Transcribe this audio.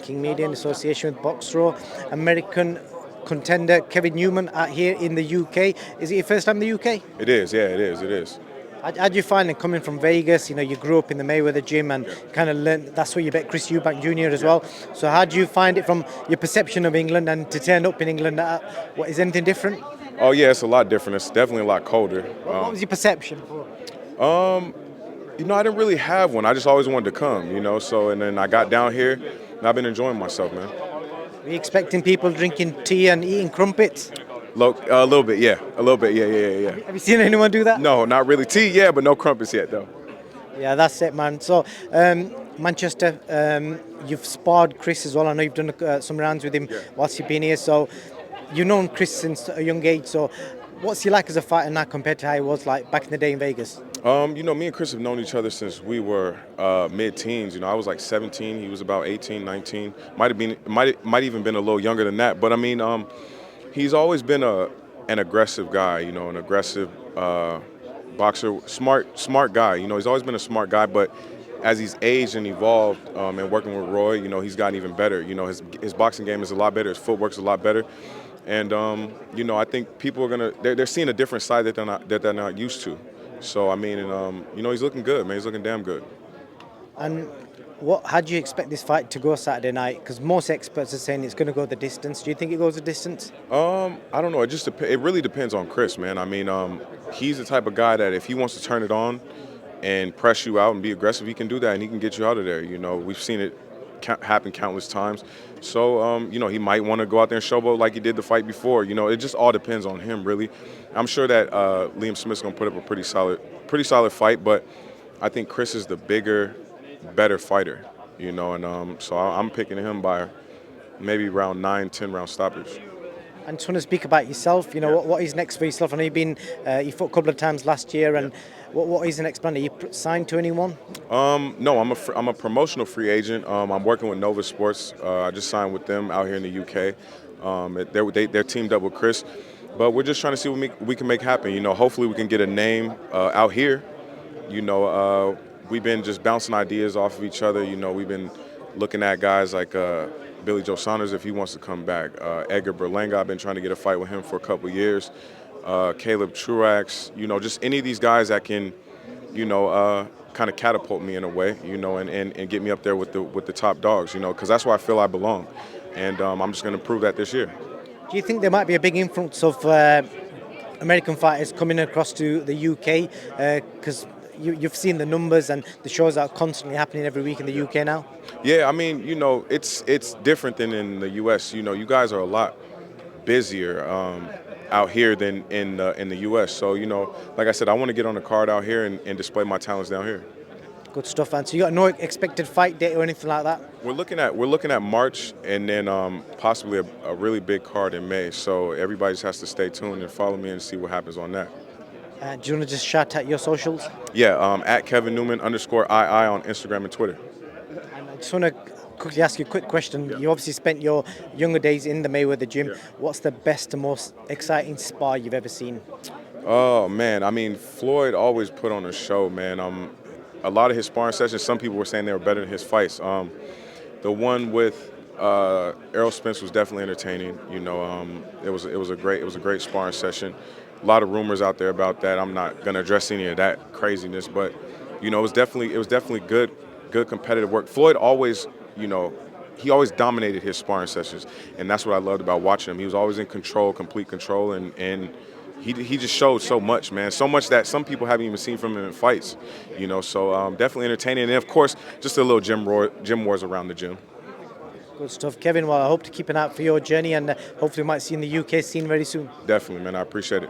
Viking Media in association with Boxro. American contender Kevin Newman out here in the UK. Is it your first time in the UK? It is, yeah, it is, it is. How do you find it coming from Vegas? You know, you grew up in the Mayweather gym and kind of learned, that's where you met Chris Eubank Jr. as well. So how do you find it from your perception of England and to turn up in England? What, is anything different? Oh yeah, it's a lot different. It's definitely a lot colder. What was your perception? You know, I didn't really have one. I just always wanted to come, you know. So, and then I got down here, and I've been enjoying myself, man. Were you expecting people drinking tea and eating crumpets? A little bit, yeah. A little bit, yeah. Have you seen anyone do that? No, not really. Tea, yeah, but no crumpets yet, though. Yeah, that's it, man. So, Manchester, you've sparred Chris as well. I know you've done some rounds with him whilst you've been here. So, you've known Chris since a young age. So, what's he like as a fighter now compared to how he was like back in the day in Vegas? You know, me and Chris have known each other since we were mid-teens. You know, I was like 17. He was about 18, 19. Might even been a little younger than that. But I mean, he's always been an aggressive guy. You know, an aggressive boxer, smart guy. You know, he's always been a smart guy. But as he's aged and evolved and working with Roy, you know, he's gotten even better. You know, his boxing game is a lot better. His footwork's a lot better. And you know, I think people are they're seeing a different side that they're not used to. So I mean, and, you know, he's looking good, man. He's looking damn good. And how do you expect this fight to go Saturday night? Because most experts are saying it's going to go the distance. Do you think it goes the distance? I don't know. It really depends on Chris, man. I mean, he's the type of guy that if he wants to turn it on and press you out and be aggressive, he can do that and he can get you out of there. You know, we've seen it happen countless times. So, you know, he might want to go out there and showboat like he did the fight before. You know, it just all depends on him, really. I'm sure that Liam Smith's going to put up a pretty solid fight, but I think Chris is the bigger, better fighter, you know, and so I'm picking him by maybe round 9, 10 round stoppage. I just want to speak about yourself. You know, what is next for yourself? I know you fought a couple of times last year, and what is the next plan? Are you signed to anyone? No, I'm a promotional free agent. I'm working with Nova Sports. I just signed with them out here in the UK. They're teamed up with Chris, but we're just trying to see what we can make happen. You know, hopefully we can get a name out here. You know, we've been just bouncing ideas off of each other. You know, we've been looking at guys like Billy Joe Saunders if he wants to come back. Edgar Berlanga, I've been trying to get a fight with him for a couple years. Caleb Truax, you know, just any of these guys that can, you know, kind of catapult me in a way, you know, and get me up there with the top dogs, you know, because that's where I feel I belong. And I'm just going to prove that this year. Do you think there might be a big influence of American fighters coming across to the UK? Because you've seen the numbers and the shows that are constantly happening every week in the UK now. Yeah, I mean, you know, it's different than in the US. You know, you guys are a lot busier out here than in the US. So, you know, like I said, I want to get on the card out here and display my talents down here. Good stuff, man. So you got no expected fight date or anything like that? We're looking at March and then possibly a really big card in May. So everybody just has to stay tuned and follow me and see what happens on that. Do you want to just shout out your socials? Yeah, at Kevin Newman _II on Instagram and Twitter. And I just want to quickly ask you a quick question. You obviously spent your younger days in the Mayweather gym. What's the best and most exciting spar you've ever seen? Oh man, I mean, Floyd always put on a show, man. A lot of his sparring sessions, some people were saying they were better than his fights. The one with Errol Spence was definitely entertaining. You know, it was a great sparring session. A lot of rumors out there about that. I'm not going to address any of that craziness, but you know, it was definitely good competitive work. Floyd always, you know, he always dominated his sparring sessions, and that's what I loved about watching him. He was always in control, complete control, and he just showed so much, man. So much that some people haven't even seen from him in fights, you know. So definitely entertaining, and of course, just a little gym wars around the gym. Good stuff, Kevin. Well, I hope to keep an eye out for your journey, and hopefully we might see you in the UK scene very soon. Definitely, man. I appreciate it.